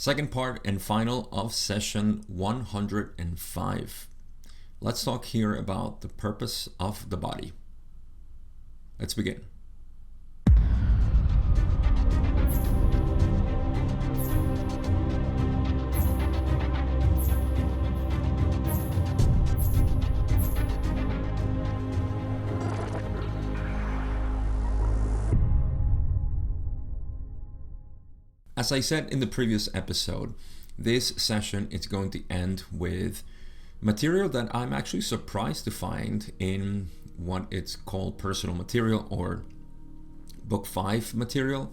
Second part and final of session 105. Let's talk here about the purpose of the body. Let's begin. As I said in the previous episode, this session is going to end with material that I'm actually surprised to find in what it's called personal material or book 5 material,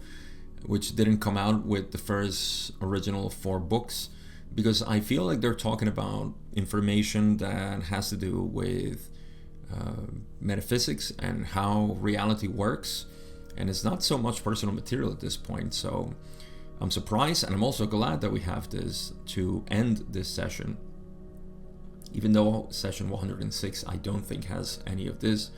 which didn't come out with the first original 4 books, because I feel like they're talking about information that has to do with metaphysics and how reality works, and it's not so much personal material at this point. So I'm surprised, and I'm also glad that we have this to end this session. Even though session 106 I don't think has any of this.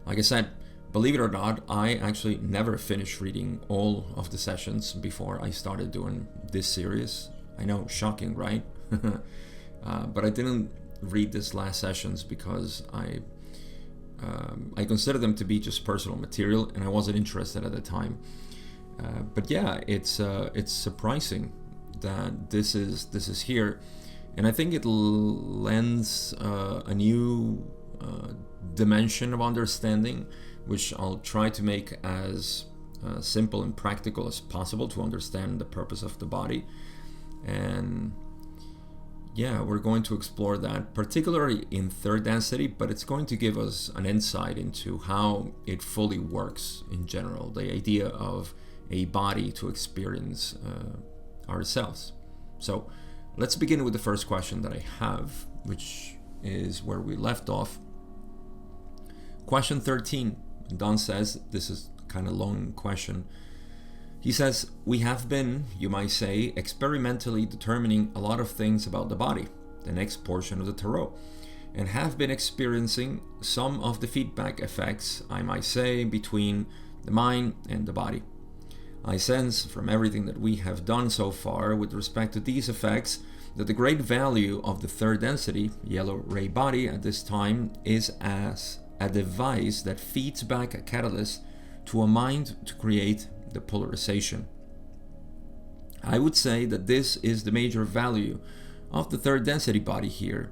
Like I said, believe it or not, I actually never finished reading all of the sessions before I started doing this series. I know, shocking, right? But I didn't read this last sessions because I consider them to be just personal material, and I wasn't interested at the time. But yeah, it's surprising that this is here, and I think it lends a new dimension of understanding, which I'll try to make as simple and practical as possible to understand the purpose of the body. And yeah, we're going to explore that, particularly in third density, but it's going to give us an insight into how it fully works in general, the idea of a body to experience ourselves. So let's begin with the first question that I have, which is where we left off. Question 13. Don says, this is kind of long question. He says, we have been, you might say, experimentally determining a lot of things about the body, the next portion of the tarot, and have been experiencing some of the feedback effects, I might say, between the mind and the body. I sense from everything that we have done so far with respect to these effects that the great value of the third density, yellow ray body, at this time is as a device that feeds back a catalyst to a mind to create the polarization. I would say that this is the major value of the third density body here,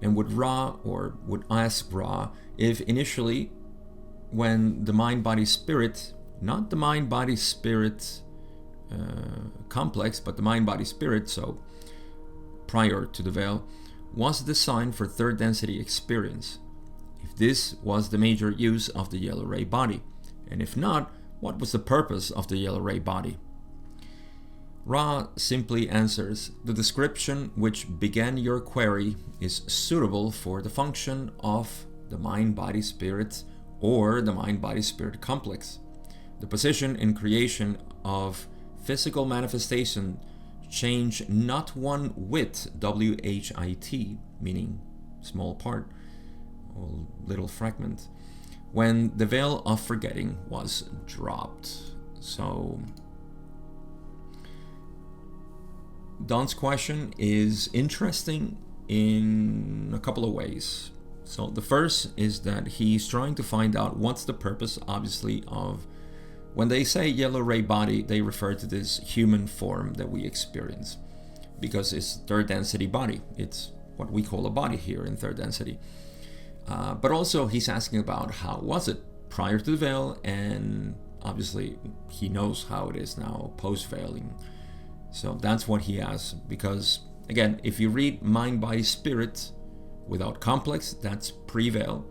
and would ask Ra if initially, when the mind body spirit, not the mind body spirit complex, but the mind body spirit, so prior to the veil, was designed for third density experience, if this was the major use of the yellow ray body, and if not, what was the purpose of the yellow ray body? Ra simply answers, the description which began your query is suitable for the function of the mind body spirit or the mind body spirit complex. The position in creation of physical manifestation change not one whit, WHIT, meaning small part or little fragment, when the veil of forgetting was dropped. So Don's question is interesting in a couple of ways. So the first is that he's trying to find out what's the purpose, obviously, of when they say yellow ray body, they refer to this human form that we experience, because it's third density body. It's what we call a body here in third density. But also he's asking about how was it prior to the veil, and obviously he knows how it is now post-veiling. So that's what he asks, because again, if you read mind, body, spirit without complex, that's pre-veil.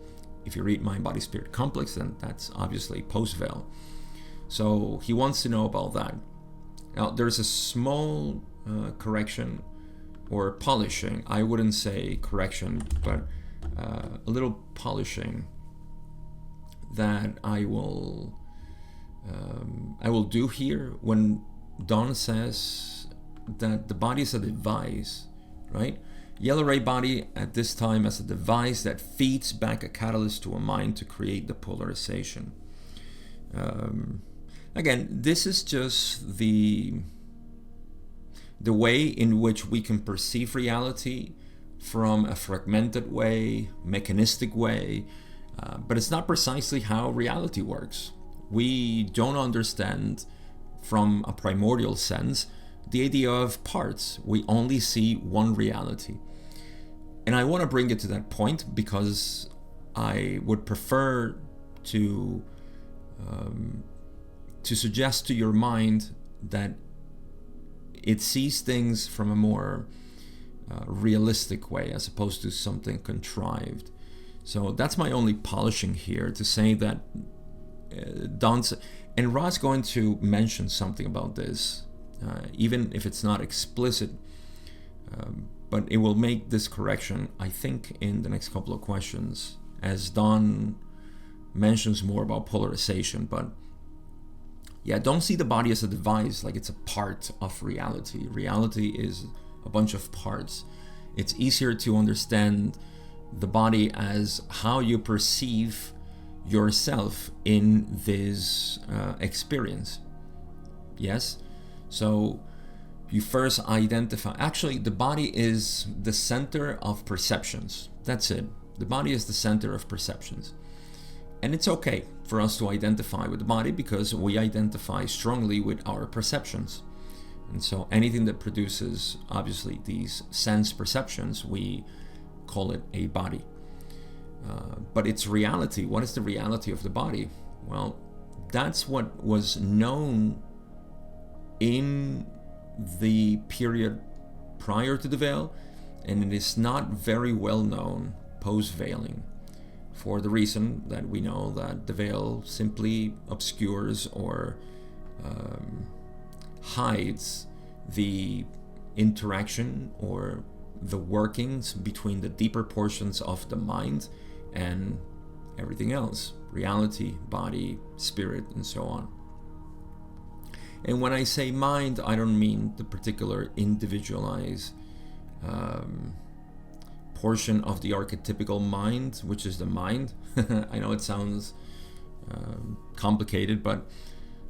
If you read mind, body, spirit complex, then that's obviously post-veil. So he wants to know about that. Now, there's a small correction or polishing. I wouldn't say correction, but a little polishing that I will do here when Don says that the body is a device, right? Yellow ray body at this time as a device that feeds back a catalyst to a mind to create the polarization. Again, this is just the the way in which we can perceive reality from a fragmented way, mechanistic way, but it's not precisely how reality works. We don't understand from a primordial sense the idea of parts. We only see one reality. And I want to bring it to that point because I would prefer to suggest to your mind that it sees things from a more realistic way as opposed to something contrived. So that's my only polishing here, to say that Don's, and Ra's going to mention something about this, even if it's not explicit, but it will make this correction, I think, in the next couple of questions, as Don mentions more about polarization. But yeah, don't see the body as a device, like it's a part of reality. Reality is a bunch of parts. It's easier to understand the body as how you perceive yourself in this experience. Yes? So you first identify, actually the body is the center of perceptions. That's it. The body is the center of perceptions. And it's okay for us to identify with the body because we identify strongly with our perceptions. And so anything that produces, obviously, these sense perceptions, we call it a body. But its reality, what is the reality of the body? Well, that's what was known in the period prior to the veil, and it is not very well known post-veiling, for the reason that we know that the veil simply obscures or hides the interaction or the workings between the deeper portions of the mind and everything else, reality, body, spirit, and so on. And when I say mind, I don't mean the particular individualized portion of the archetypical mind, which is the mind. I know it sounds complicated, but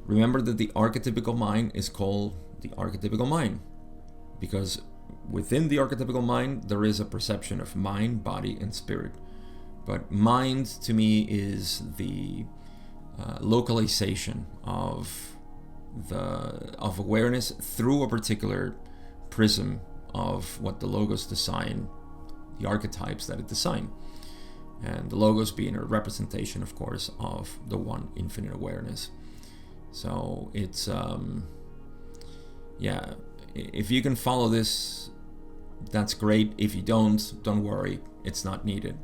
remember that the archetypical mind is called the archetypical mind because within the archetypical mind there is a perception of mind, body, and spirit. But mind to me is the localization of awareness through a particular prism of what the logos design, the archetypes that it designed, and the logos being a representation, of course, of the one infinite awareness. So it's yeah, if you can follow this, that's great. If you don't worry, it's not needed.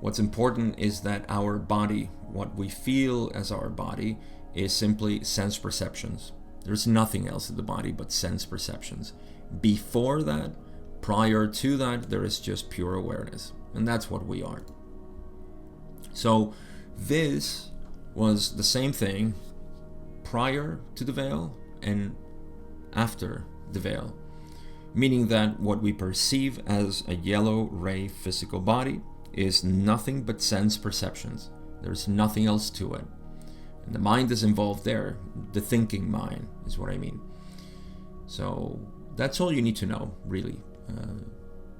What's important is that our body, what we feel as our body, is simply sense perceptions. There's nothing else in the body but sense perceptions. Before that, prior to that, there is just pure awareness, and that's what we are. So this was the same thing prior to the veil and after the veil, meaning that what we perceive as a yellow ray physical body is nothing but sense perceptions. There's nothing else to it. And the mind is involved there. The thinking mind is what I mean. So that's all you need to know, really.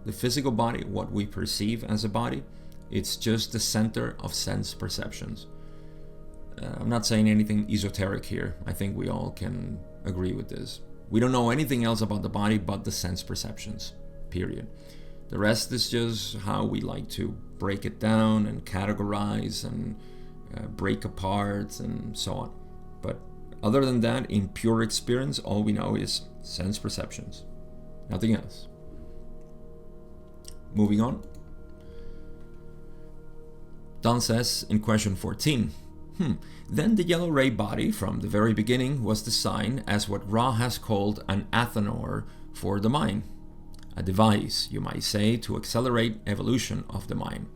The physical body, what we perceive as a body, it's just the center of sense perceptions. I'm not saying anything esoteric here. I think we all can agree with this. We don't know anything else about the body but the sense perceptions, period. The rest is just how we like to break it down and categorize and break apart and so on. But other than that, in pure experience, all we know is sense perceptions, nothing else. Moving on. Don says in question 14, then the yellow ray body from the very beginning was designed as what Ra has called an athanor for the mind, a device, you might say, to accelerate evolution of the mind.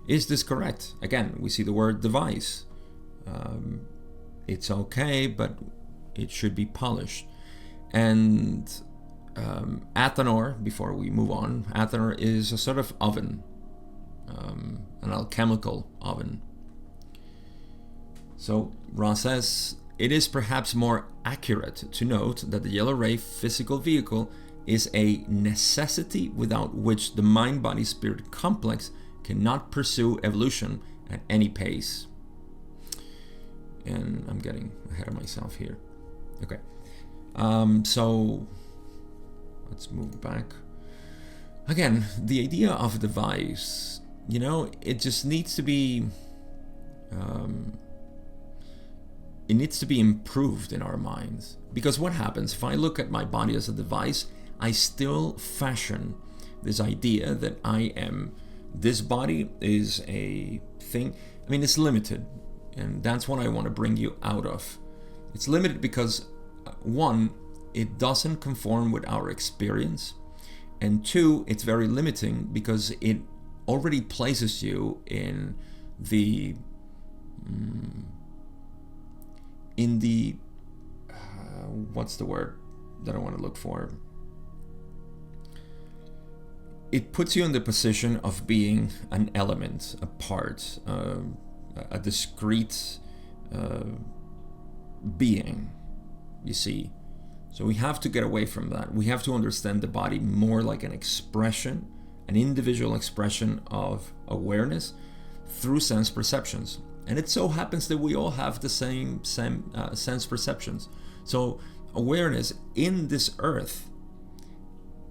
Is this correct? Again, we see the word device. It's okay, but it should be polished. And athanor, before we move on, athanor is a sort of oven, an alchemical oven. So Ra says, it is perhaps more accurate to note that the yellow ray physical vehicle is a necessity without which the mind-body-spirit complex cannot pursue evolution at any pace. And I'm getting ahead of myself here. Okay. So let's move back. Again, the idea of a device, it just needs to be it needs to be improved in our minds. Because what happens if I look at my body as a device, I still fashion this idea that this body is a thing. I mean, it's limited, and that's what I want to bring you out of. It's limited because, one, it doesn't conform with our experience, and two, it's very limiting because it already places you in the what's the word that I want to look for? It puts you in the position of being an element, a part, a discrete being, you see. So we have to get away from that. We have to understand the body more like an expression, an individual expression of awareness through sense perceptions. And it so happens that we all have the same sense perceptions. So awareness in this earth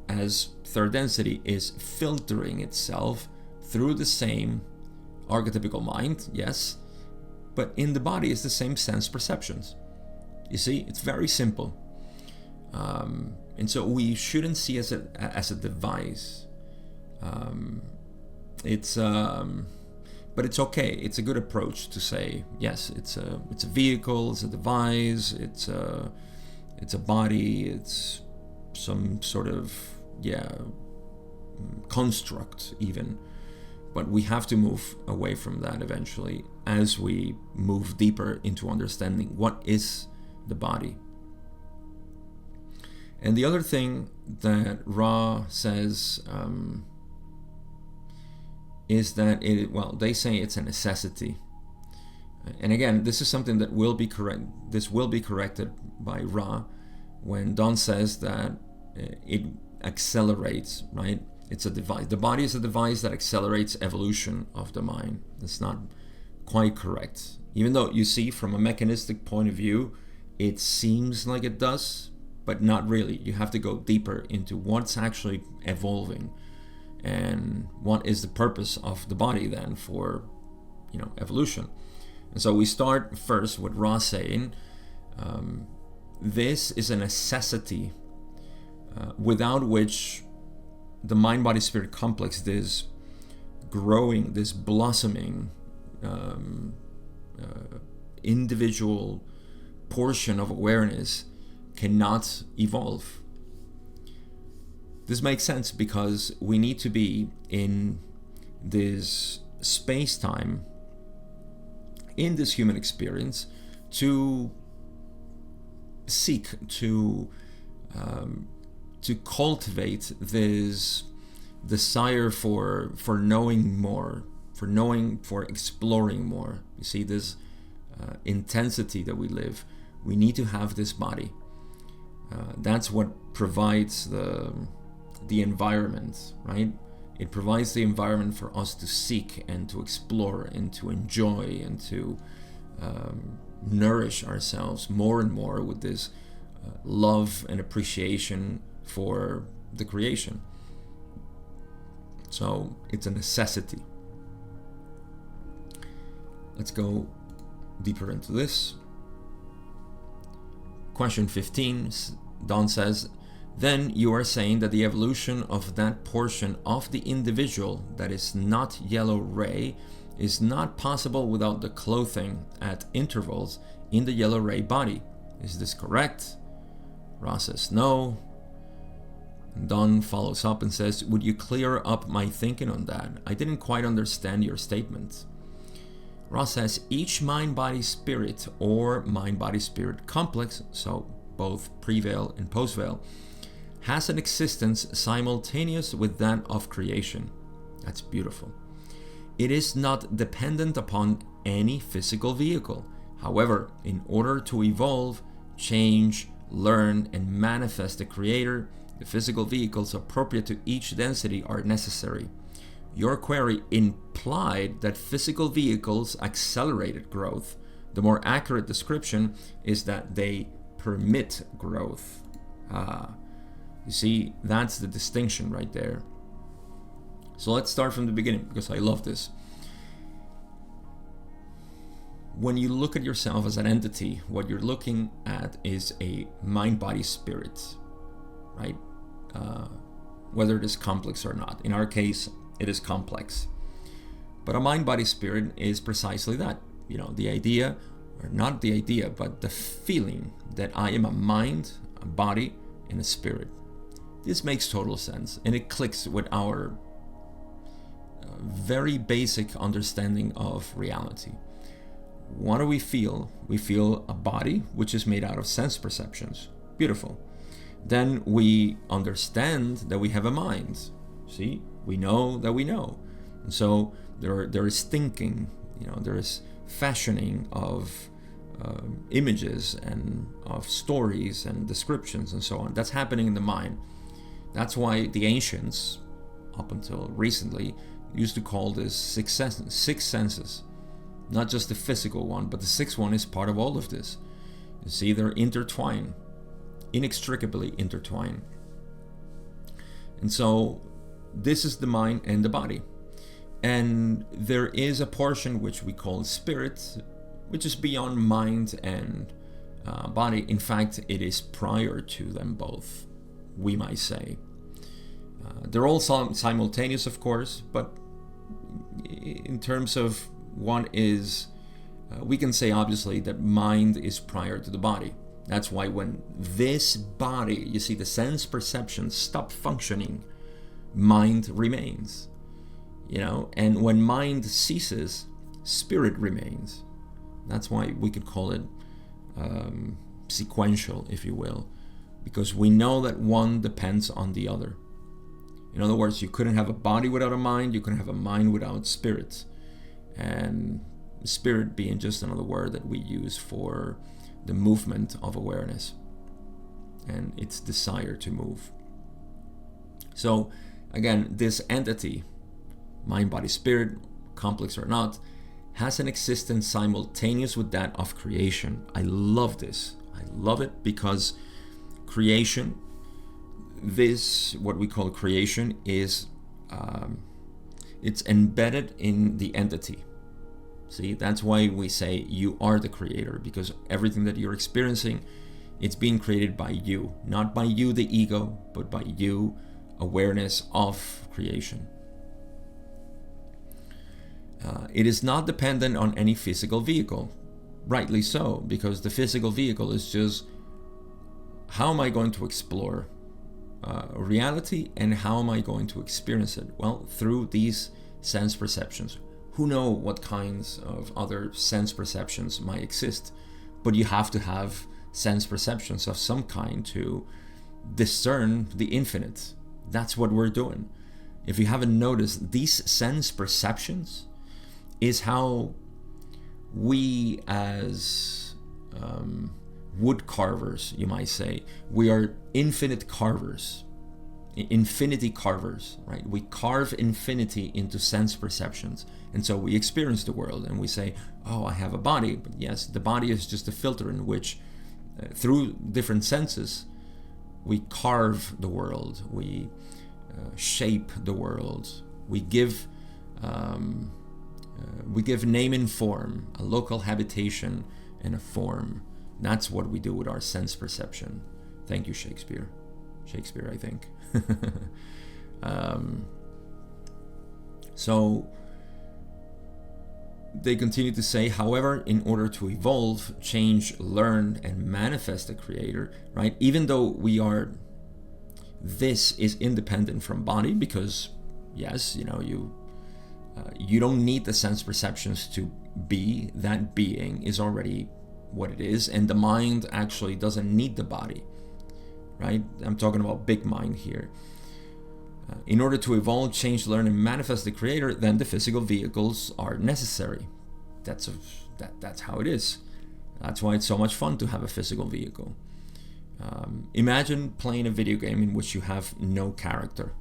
as third density is filtering itself through the same archetypical mind, yes, but in the body is the same sense perceptions. You see, it's very simple. And so we shouldn't see it as a device. But it's okay. It's a good approach to say, yes, it's a vehicle, it's a device, it's a body, it's some sort of construct even. But we have to move away from that eventually as we move deeper into understanding what is the body. And the other thing that Ra says is that they say it's a necessity. And again, this is something that will be correct. This will be corrected by Ra when Don says that it accelerates, right? It's a device. The body is a device that accelerates evolution of the mind. That's not quite correct. Even though you see from a mechanistic point of view, it seems like it does, but not really. You have to go deeper into what's actually evolving and what is the purpose of the body then for, evolution. And so we start first with Ra saying, this is a necessity without which the mind-body-spirit complex, this growing, this blossoming individual portion of awareness cannot evolve. This makes sense because we need to be in this space-time, in this human experience, to seek, to cultivate this desire for knowing more, for exploring more. You see, this intensity that we live, we need to have this body. That's what provides the environment, right? It provides the environment for us to seek and to explore and to enjoy and to nourish ourselves more and more with this love and appreciation for the creation. So it's a necessity. Let's go deeper into this. Question 15, Don says, then you are saying that the evolution of that portion of the individual that is not yellow ray is not possible without the clothing at intervals in the yellow ray body. Is this correct? Ra says no. Don follows up and says, would you clear up my thinking on that? I didn't quite understand your statement. Ra says, each mind-body-spirit or mind-body-spirit complex, so both pre-veil and post-veil, has an existence simultaneous with that of creation. That's beautiful. It is not dependent upon any physical vehicle. However, in order to evolve, change, learn, and manifest the Creator, The physical vehicles appropriate to each density are necessary. Your query implied that physical vehicles accelerated growth. The more accurate description is that they permit growth. You see, that's the distinction right there. So let's start from the beginning, because I love this. When you look at yourself as an entity, what you're looking at is a mind, body, spirit, right? Whether it is complex or not. In our case, it is complex. But a mind, body, spirit is precisely that. You know, the idea, or not the idea, but the feeling that I am a mind, a body, and a spirit. This makes total sense, and it clicks with our very basic understanding of reality. What do we feel? We feel a body, which is made out of sense perceptions. Beautiful. Then we understand that we have a mind. See, we know that we know. And so there is thinking, you know, there is fashioning of images and of stories and descriptions and so on. That's happening in the mind. That's why the ancients, up until recently, used to call this six senses. Not just the physical one, but the sixth one is part of all of this. You see, they're intertwined, inextricably intertwined. And so this is the mind and the body. And there is a portion which we call spirit, which is beyond mind and body. In fact, it is prior to them both, we might say. They're all simultaneous, of course, but in terms of one is, we can say obviously that mind is prior to the body. That's why when this body, you see, the sense perceptions stop functioning, mind remains. You know, and when mind ceases, spirit remains. That's why we could call it sequential, if you will, because we know that one depends on the other. In other words, you couldn't have a body without a mind, you couldn't have a mind without spirit. And spirit being just another word that we use for the movement of awareness and its desire to move. So again, this entity, mind, body, spirit, complex or not, has an existence simultaneous with that of creation. I love this. I love it because creation, this, what we call creation, is it's embedded in the entity. See, that's why we say you are the creator, because everything that you're experiencing, it's being created by you, not by you, the ego, but by you, awareness of creation. It is not dependent on any physical vehicle, rightly so, because the physical vehicle is just, how am I going to explore reality and how am I going to experience it? Well, through these sense perceptions. Who know what kinds of other sense perceptions might exist, but you have to have sense perceptions of some kind to discern the infinite. That's what we're doing. If you haven't noticed, these sense perceptions is how we as wood carvers, you might say, we are infinite carvers, infinity carvers, right? We carve infinity into sense perceptions. And so we experience the world and we say, oh, I have a body. But yes, the body is just a filter in which, through different senses, we carve the world, we shape the world, we give name and form, a local habitation and a form. That's what we do with our sense perception. Thank you, Shakespeare, I think. So they continue to say, however, in order to evolve, change, learn, and manifest the creator, right? Even though we are, this is independent from body, because yes, you know, you don't need the sense perceptions to be. That being is already what it is, and the mind actually doesn't need the body, right? I'm talking about big mind here. In order to evolve, change, learn, and manifest the creator, then the physical vehicles are necessary. That's how it is. That's why it's so much fun to have a physical vehicle. Imagine playing a video game in which you have no character.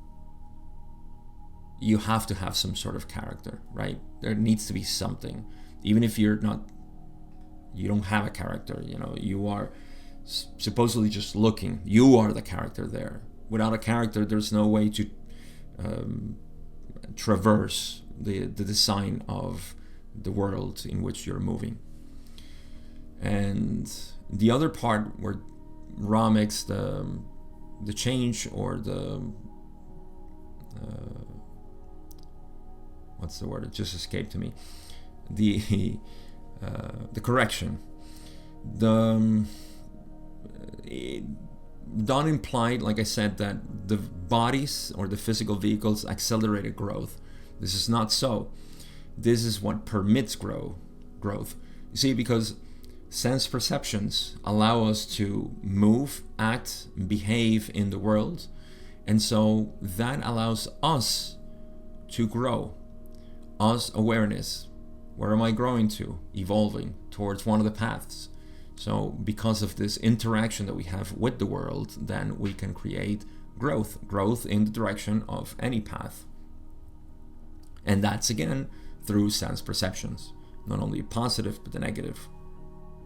You have to have some sort of character, right? There needs to be something. Even if you don't have a character, you are supposedly just looking. You are the character there. Without a character, there's no way to traverse the design of the world in which you're moving. And the other part where Ra makes the change, or the what's the word? It just escaped to me. The correction. Don implied, like I said, that the bodies or the physical vehicles accelerated growth. This is not so. This is what permits growth. You see, because sense perceptions allow us to move, act, behave in the world, and so that allows us to grow. Us awareness. Where am I growing to? Evolving towards one of the paths. So because of this interaction that we have with the world, then we can create growth in the direction of any path. And that's again through sense perceptions, not only positive but the negative.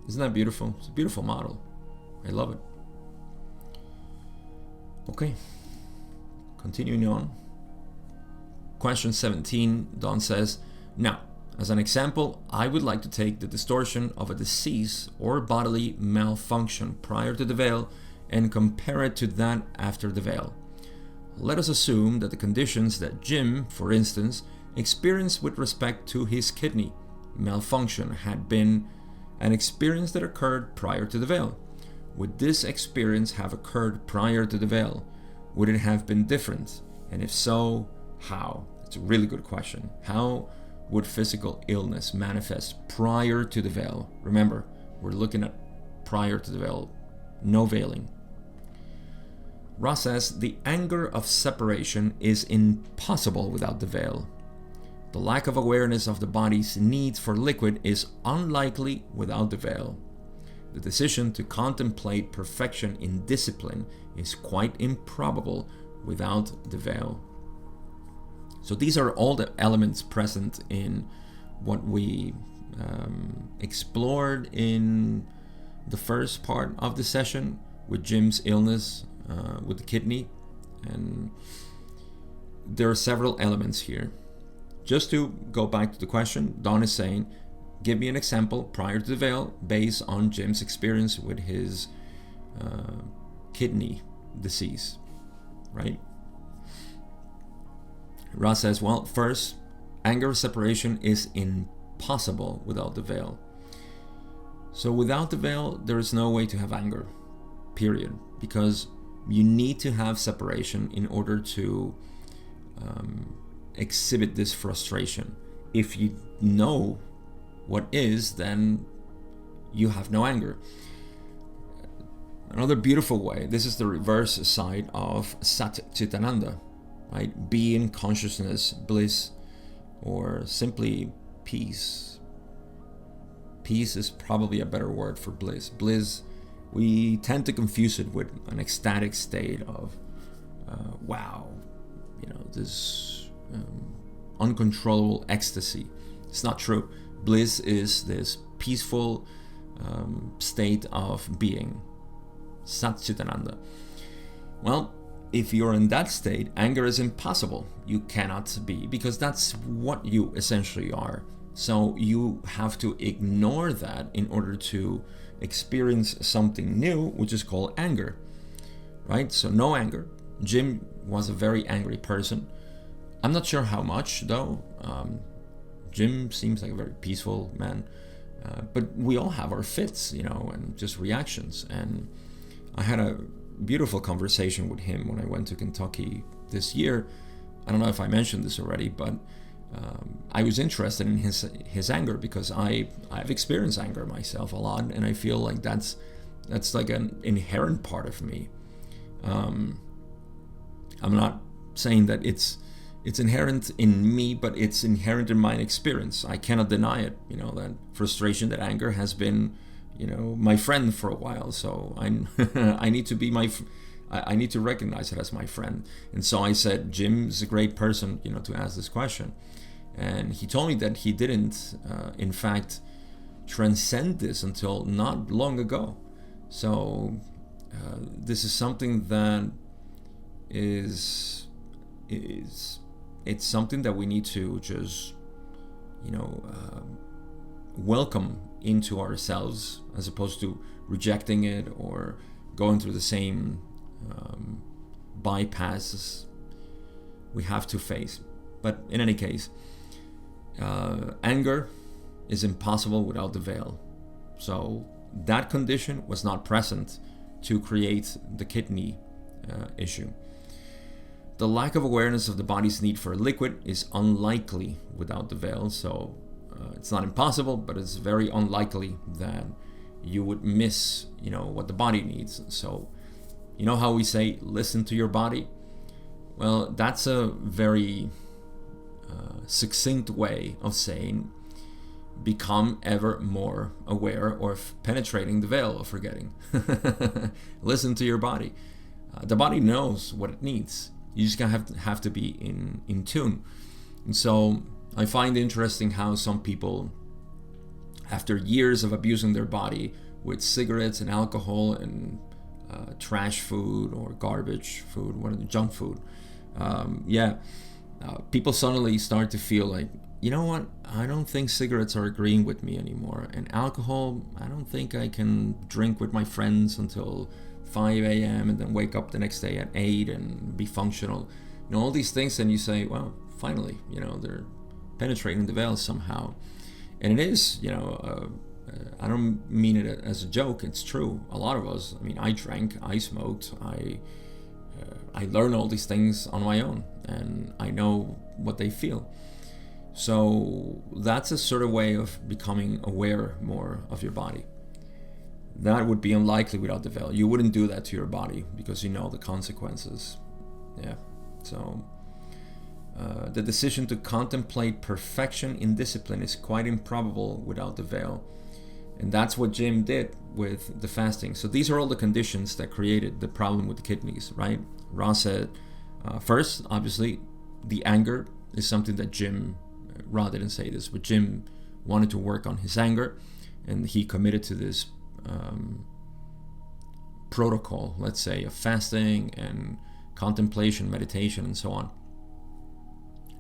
Isn't that beautiful? It's a beautiful model. I love it. Okay, continuing on. Question 17, Don says, now, as an example, I would like to take the distortion of a disease or bodily malfunction prior to the veil and compare it to that after the veil. Let us assume that the conditions that Jim, for instance, experienced with respect to his kidney malfunction had been an experience that occurred prior to the veil. Would this experience have occurred prior to the veil? Would it have been different? And if so, how? It's a really good question. How would physical illness manifest prior to the veil? Remember, we're looking at prior to the veil, no veiling. Ra says, the anger of separation is impossible without the veil. The lack of awareness of the body's need for liquid is unlikely without the veil. The decision to contemplate perfection in discipline is quite improbable without the veil. So these are all the elements present in what we explored in the first part of the session with Jim's illness with the kidney. And there are several elements here. Just to go back to the question, Don is saying, give me an example prior to the veil based on Jim's experience with his kidney disease, right? Ra says, well, first, anger separation is impossible without the veil. So without the veil, there is no way to have anger, period. Because you need to have separation in order to exhibit this frustration. If you know what is, then you have no anger. Another beautiful way, this is the reverse side of Sat Chitananda, right? Being, consciousness, bliss, or simply peace. Peace is probably a better word for bliss. Bliss, we tend to confuse it with an ecstatic state of wow, this uncontrollable ecstasy. It's not true. Bliss is this peaceful state of being, Sat Chitananda. Well, if you're in that state, anger is impossible. You cannot be, because that's what you essentially are. So you have to ignore that in order to experience something new, which is called anger, right? So no anger. Jim was a very angry person. I'm not sure how much, though. Jim seems like a very peaceful man. But we all have our fits, and just reactions. And I had a beautiful conversation with him when I went to Kentucky this year. I don't know if I mentioned this already, but I was interested in his anger because I've experienced anger myself a lot, and I feel like that's like an inherent part of me. I'm not saying that it's inherent in me, but it's inherent in my experience. I cannot deny it. That frustration, that anger has been my friend for a while. So I need to be I need to recognize it as my friend. And so I said, Jim is a great person, to ask this question. And he told me that he didn't, in fact, transcend this until not long ago. So this is something that it's something that we need to just, welcome into ourselves, as opposed to rejecting it or going through the same bypasses we have to face. But in any case, anger is impossible without the veil. So that condition was not present to create the kidney issue. The lack of awareness of the body's need for a liquid is unlikely without the veil. So it's not impossible, but it's very unlikely that you would miss, what the body needs. So, how we say, listen to your body? Well, that's a very succinct way of saying, become ever more aware of penetrating the veil of forgetting. Listen to your body. The body knows what it needs. You just have to be in tune. And so I find interesting how some people, after years of abusing their body with cigarettes and alcohol and trash food or garbage food, junk food, people suddenly start to feel like, you know what, I don't think cigarettes are agreeing with me anymore. And alcohol, I don't think I can drink with my friends until 5 a.m. and then wake up the next day at 8 and be functional. All these things, and you say, well, finally, they're penetrating the veil somehow. And it is, I don't mean it as a joke, it's true. A lot of us, I drank, I smoked, I learned all these things on my own, and I know what they feel. So that's a sort of way of becoming aware more of your body. That would be unlikely without the veil. You wouldn't do that to your body because you know the consequences. Yeah. So the decision to contemplate perfection in discipline is quite improbable without the veil. And that's what Jim did with the fasting. So these are all the conditions that created the problem with the kidneys, right? Ross said, first, obviously, the anger is something that Ra didn't say this, but Jim wanted to work on his anger, and he committed to this protocol, let's say, of fasting and contemplation, meditation, and so on.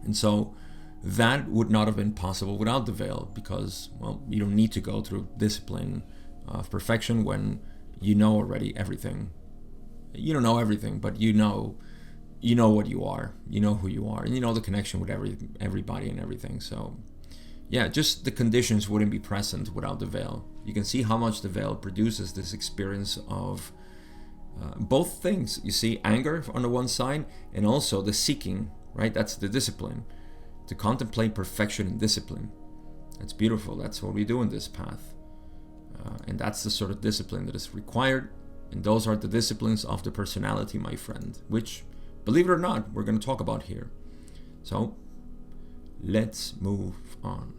And so that would not have been possible without the veil, because, well, you don't need to go through discipline of perfection when you know already everything. You don't know everything, but you know what you are, you know who you are, and you know the connection with everybody and everything. So yeah, just the conditions wouldn't be present without the veil. You can see how much the veil produces this experience of both things. You see anger on the one side, and also the seeking, right? That's the discipline. To contemplate perfection and discipline. That's beautiful. That's what we do in this path. And that's the sort of discipline that is required. And those are the disciplines of the personality, my friend, which, believe it or not, we're going to talk about here. So let's move on.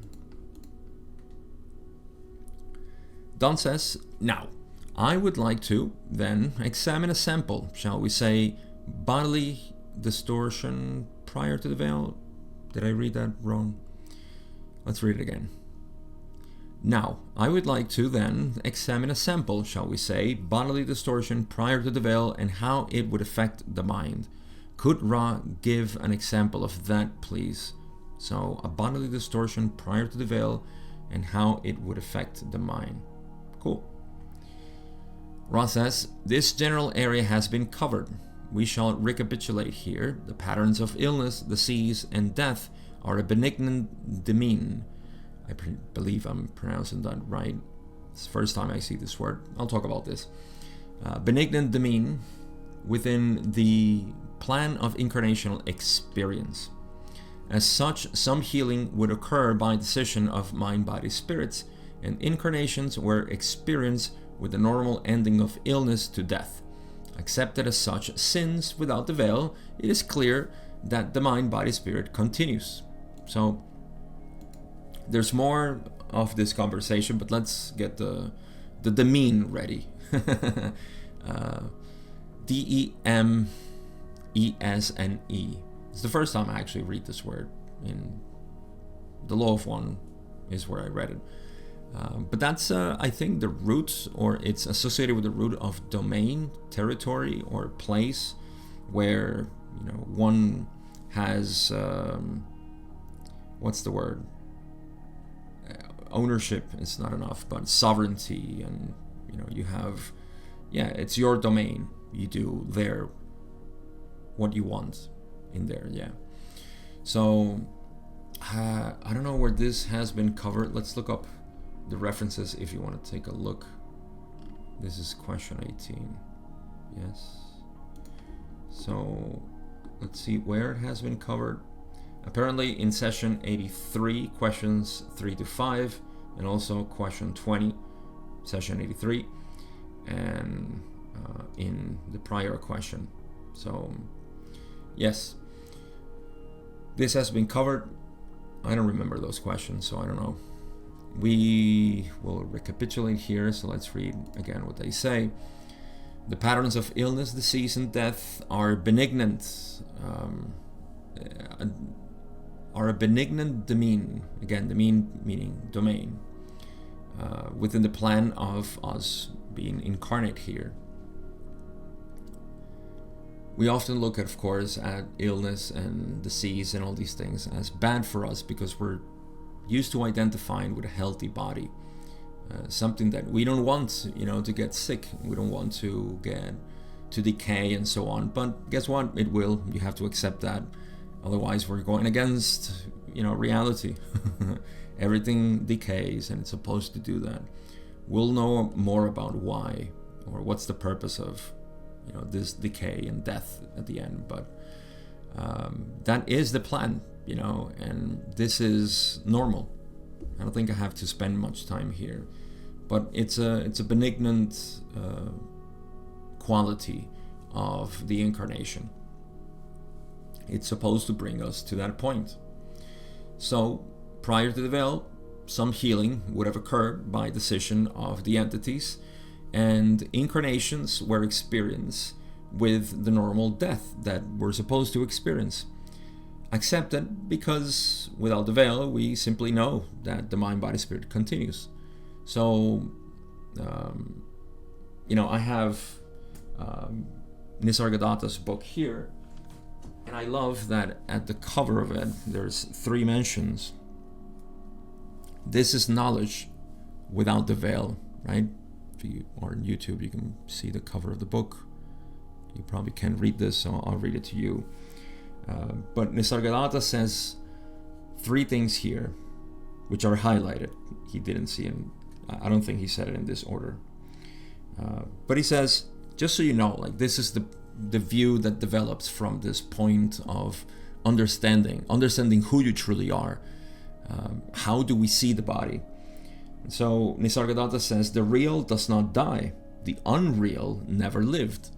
Don says, now, I would like to then examine a sample, shall we say, bodily distortion prior to the veil. Did I read that wrong? Let's read it again. Now, I would like to then examine a sample, shall we say, bodily distortion prior to the veil and how it would affect the mind. Could Ra give an example of that, please? So, a bodily distortion prior to the veil and how it would affect the mind. Cool. Ra says, this general area has been covered. We shall recapitulate here. The patterns of illness, disease, and death are a benignant demon. I believe I'm pronouncing that right. It's the first time I see this word. I'll talk about this. Benignant demon within the plan of incarnational experience. As such, some healing would occur by decision of mind, body, spirits, and incarnations were experienced with the normal ending of illness to death. Accepted as such, since without the veil, it is clear that the mind, body, spirit continues. So there's more of this conversation, but let's get the the demesne ready. Demesne. It's the first time I actually read this word. In the Law of One is where I read it. But that's, I think, the root, or it's associated with the root of domain, territory, or place, where, you know, one has, what's the word? Ownership is not enough, but sovereignty, and, you know, you have, yeah, it's your domain. You do there what you want in there, yeah. So, I don't know where this has been covered. Let's look up the references if you want to take a look. This is question 18. Yes. So let's see where it has been covered. Apparently in session 83, questions 3 to 5, and also question 20, session 83, and in the prior question. So yes, this has been covered. I don't remember those questions, so I don't know. We will recapitulate here, so let's read again what they say. The patterns of illness, disease, and death are benignant, are a benignant demesne, again, demesne meaning domain, within the plan of us being incarnate here. We often look, of course, at illness and disease and all these things as bad for us because we're used to identifying with a healthy body, something that we don't want, you know, to get sick. We don't want to get to decay and so on. But guess what? It will. You have to accept that. Otherwise, we're going against, you know, reality. Everything decays, and it's supposed to do that. We'll know more about why, or what's the purpose of, you know, this decay and death at the end. But that is the plan. You know, and this is normal. I don't think I have to spend much time here, but it's a benignant quality of the incarnation. It's supposed to bring us to that point. So prior to the veil, some healing would have occurred by decision of the entities, and incarnations were experienced with the normal death that we're supposed to experience. Accepted because without the veil, we simply know that the mind, body, spirit continues. So, you know, I have Nisargadatta's book here, and I love that at the cover of it, there's 3 mentions. This is knowledge without the veil, right? If you are on YouTube, you can see the cover of the book. You probably can't read this, so I'll read it to you. But Nisargadatta says 3 things here, which are highlighted. He didn't see it. I don't think he said it in this order. But he says, just so you know, like, this is the view that develops from this point of understanding who you truly are. How do we see the body? So Nisargadatta says, the real does not die. The unreal never lived.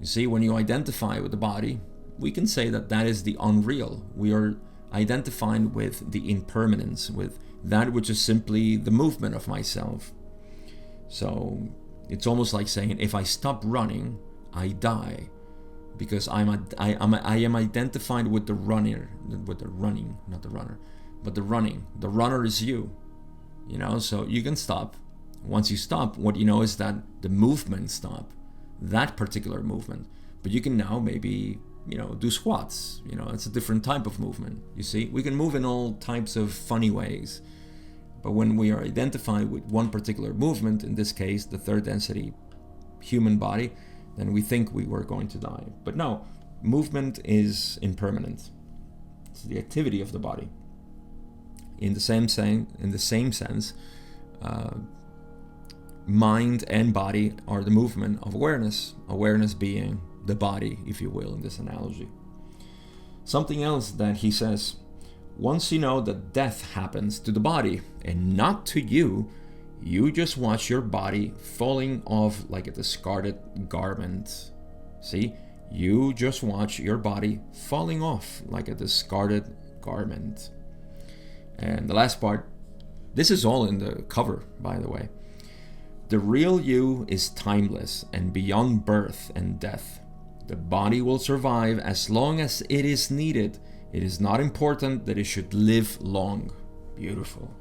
You see, when you identify with the body, we can say that that is the unreal. We are identifying with the impermanence, with that which is simply the movement of myself. So it's almost like saying, if I stop running, I die, because I am identified with the runner, with the running, not the runner, but the running. The runner is you, you know. So you can stop. Once you stop, what you know is that the movement stopped, that particular movement. But you can now maybe, you know, do squats. You know, it's a different type of movement. You see, we can move in all types of funny ways. But when we are identified with one particular movement, in this case, the 3rd density human body, then we think we were going to die. But no, movement is impermanent. It's the activity of the body. In the same sense, mind and body are the movement of awareness. Awareness being the body, if you will, in this analogy. Something else that he says, once you know that death happens to the body and not to you, you just watch your body falling off like a discarded garment. See? You just watch your body falling off like a discarded garment. And the last part, this is all in the cover, by the way. The real you is timeless and beyond birth and death. The body will survive as long as it is needed. It is not important that it should live long. Beautiful.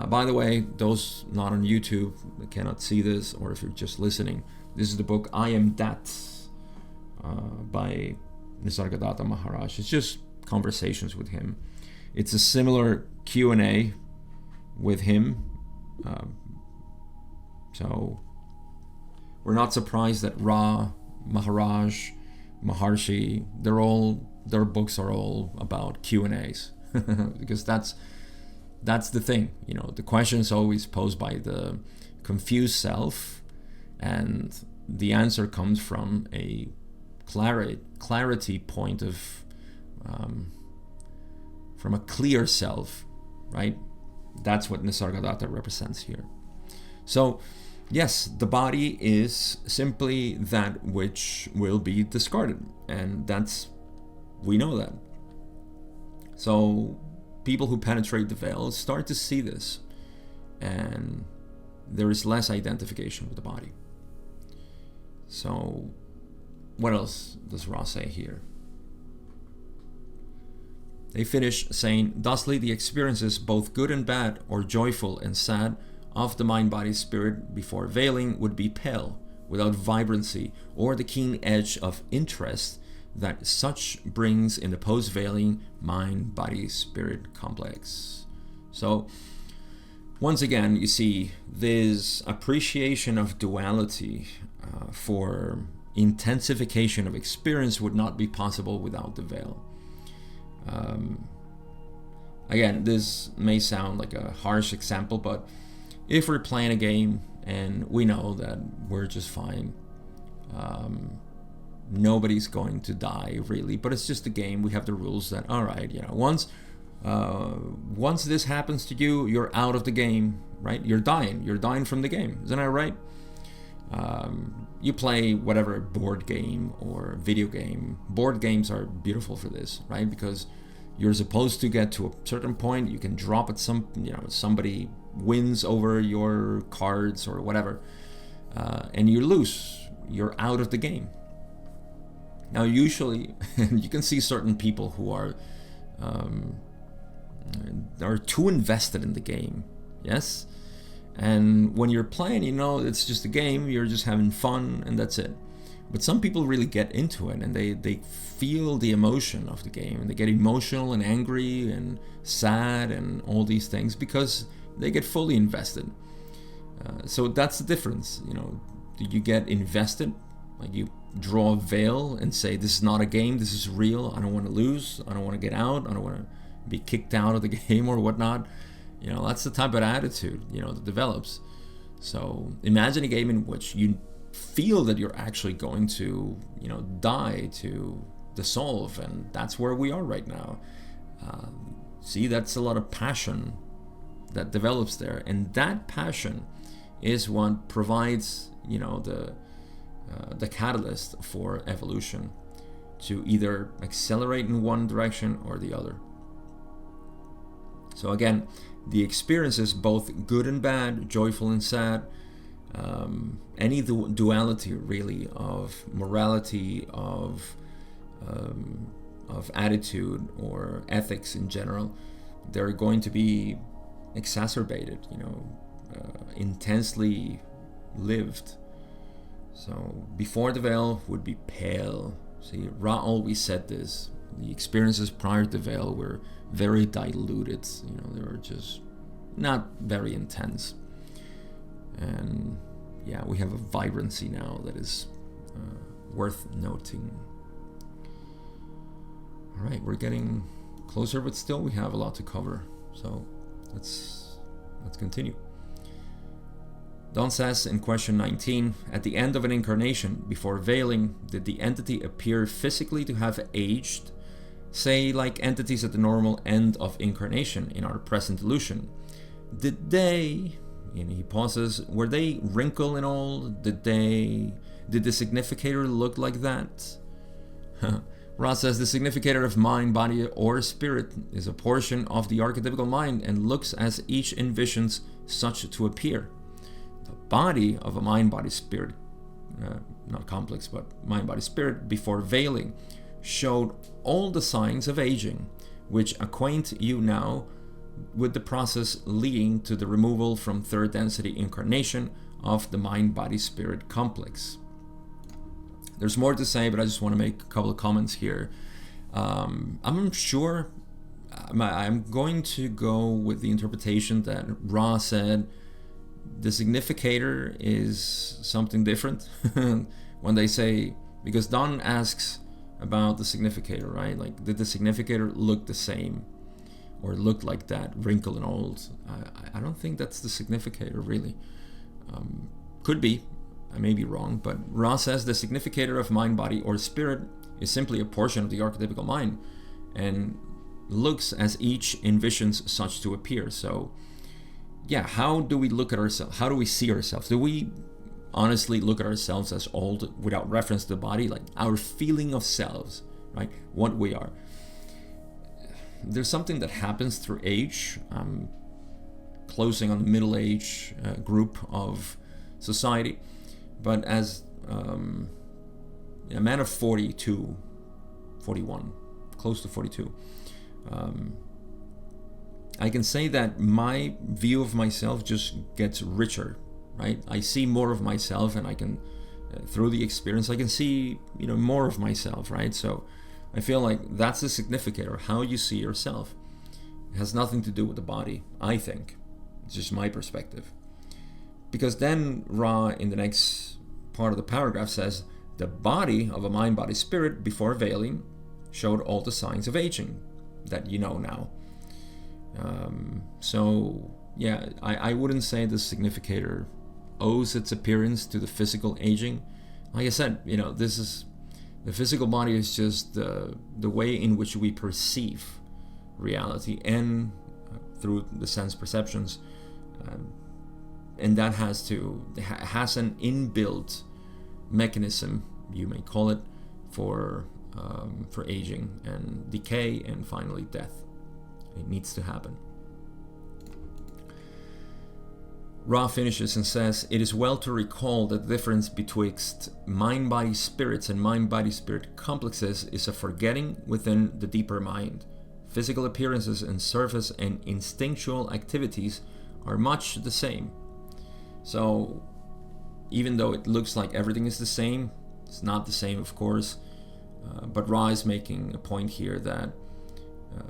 By the way, those not on YouTube cannot see this, or if you're just listening, this is the book I Am That by Nisargadatta Maharaj. It's just conversations with him. It's a similar Q&A with him. So we're not surprised that Ra, Maharaj, Maharshi, their books are all about Q&As because that's the thing. The question is always posed by the confused self, and the answer comes from a clarity point of from a clear self, right? That's what Nisargadatta represents here. So yes, the body is simply that which will be discarded, and we know that. So people who penetrate the veil start to see this, and there is less identification with the body. So what else does Ra say here? They finish saying, thusly the experiences, both good and bad, or joyful and sad, of the mind, body, spirit before veiling would be pale, without vibrancy or the keen edge of interest that such brings in the post-veiling mind, body, spirit complex. So once again, you see this appreciation of duality for intensification of experience would not be possible without the veil. Again, this may sound like a harsh example, but if we're playing a game and we know that we're just fine, nobody's going to die really, but it's just a game. We have the rules that, all right, once this happens to you, you're out of the game, right? You're dying from the game. Isn't that right? You play whatever board game or video game. Board games are beautiful for this, right? Because you're supposed to get to a certain point. You can drop at somebody wins over your cards or whatever, and you lose. You're out of the game. Now, usually, you can see certain people who are too invested in the game. Yes. And when you're playing, it's just a game, you're just having fun, and that's it. But some people really get into it, and they feel the emotion of the game, and they get emotional and angry and sad and all these things because they get fully invested. So that's the difference. Do you get invested? Like you draw a veil and say, this is not a game, this is real, I don't want to lose, I don't want to get out, I don't want to be kicked out of the game or whatnot. That's the type of attitude, that develops. So imagine a game in which you feel that you're actually going to, die to dissolve, and that's where we are right now. See, that's a lot of passion that develops there, and that passion is what provides, the catalyst for evolution to either accelerate in one direction or the other. So again, the experiences, both good and bad, joyful and sad, any duality really of morality, of attitude or ethics in general, they're going to be exacerbated, intensely lived. So before the veil would be pale. See, Ra always said this. The experiences prior to the veil were very diluted. They were just not very intense. And yeah, we have a vibrancy now that is worth noting. All right, we're getting closer, but still we have a lot to cover. So let's continue. Don says in question 19, at the end of an incarnation, before veiling, did the entity appear physically to have aged, say like entities at the normal end of incarnation in our present illusion? Did they, and he pauses, were they wrinkle and old? Did the significator look like that? Ra says the significator of mind, body, or spirit is a portion of the archetypical mind and looks as each envisions such to appear. The body of a mind-body-spirit, not complex, but mind-body-spirit, before veiling, showed all the signs of aging, which acquaint you now with the process leading to the removal from third density incarnation of the mind-body-spirit complex. There's more to say, but I just want to make a couple of comments here. I'm sure I'm going to go with the interpretation that Ra said the significator is something different. When they say, because Don asks about the significator, right? Like, did the significator look the same or look like that, wrinkled and old? I don't think that's the significator, really. Could be, I may be wrong, but Ra says the significator of mind, body, or spirit is simply a portion of the archetypical mind and looks as each envisions such to appear. So yeah, how do we look at ourselves? How do we see ourselves? Do we honestly look at ourselves as old without reference to the body? Like our feeling of selves, right? What we are. There's something that happens through age. I'm closing on the middle age group of society. But as a man of 42, 41, close to 42, I can say that my view of myself just gets richer, right? I see more of myself, and I can, through the experience, I can see, more of myself, right? So I feel like that's the significator, how you see yourself. It has nothing to do with the body, I think. It's just my perspective. Because then Ra, in the next part of the paragraph, says, the body of a mind, body, spirit before veiling showed all the signs of aging that you know now. So yeah, I wouldn't say the significator owes its appearance to the physical aging. Like I said, this is, the physical body is just the way in which we perceive reality, and through the sense perceptions, and that has an inbuilt mechanism, you may call it, for aging and decay and finally death. It needs to happen. Ra finishes and says, it is well to recall that the difference betwixt mind-body spirits and mind-body-spirit complexes is a forgetting within the deeper mind. Physical appearances and surface and instinctual activities are much the same. So even though it looks like everything is the same, it's not the same, of course. But Ra is making a point here that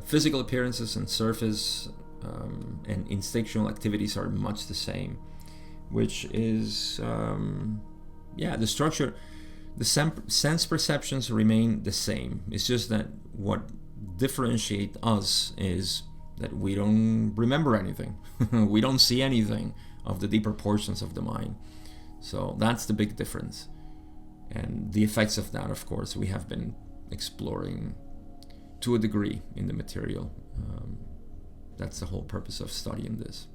physical appearances and surface and instinctual activities are much the same, which is, the structure, the sense perceptions remain the same. It's just that what differentiates us is that we don't remember anything. We don't see anything of the deeper portions of the mind. So that's the big difference. And the effects of that, of course, we have been exploring to a degree in the material. That's the whole purpose of studying this.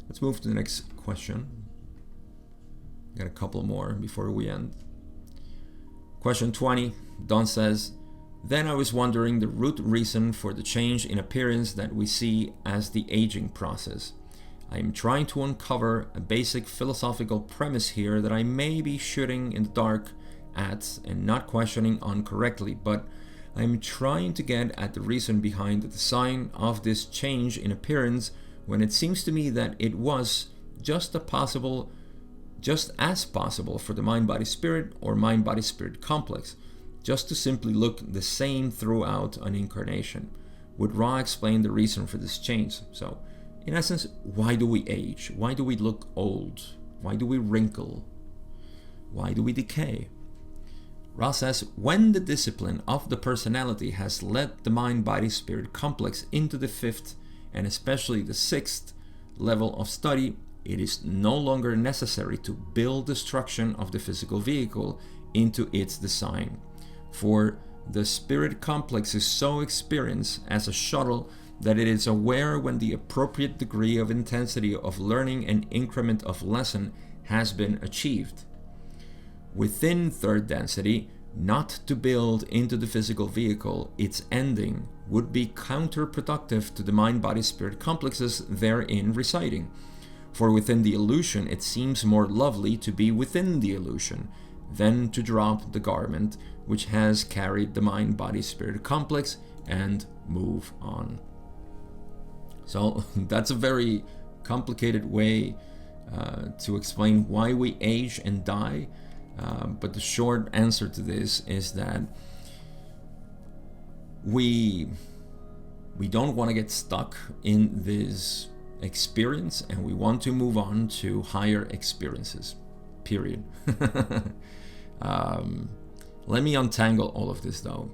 Let's move to the next question. Got a couple more before we end. Question 20, Don says, then I was wondering the root reason for the change in appearance that we see as the aging process. I am trying to uncover a basic philosophical premise here that I may be shooting in the dark at and not questioning on correctly, but I am trying to get at the reason behind the design of this change in appearance, when it seems to me that it was just as possible for the mind-body-spirit or mind-body-spirit complex, just to simply look the same throughout an incarnation. Would Ra explain the reason for this change? So, in essence, why do we age? Why do we look old? Why do we wrinkle? Why do we decay? Ra says, when the discipline of the personality has led the mind-body-spirit complex into the fifth and especially the sixth level of study, it is no longer necessary to build the structure of the physical vehicle into its design. For the spirit complex is so experienced as a shuttle that it is aware when the appropriate degree of intensity of learning and increment of lesson has been achieved. Within third density, not to build into the physical vehicle its ending would be counterproductive to the mind-body-spirit complexes therein residing. For within the illusion it seems more lovely to be within the illusion than to drop the garment which has carried the mind-body-spirit complex and move on. So that's a very complicated way to explain why we age and die. But the short answer to this is that we don't want to get stuck in this experience, and we want to move on to higher experiences, period. Let me untangle all of this though.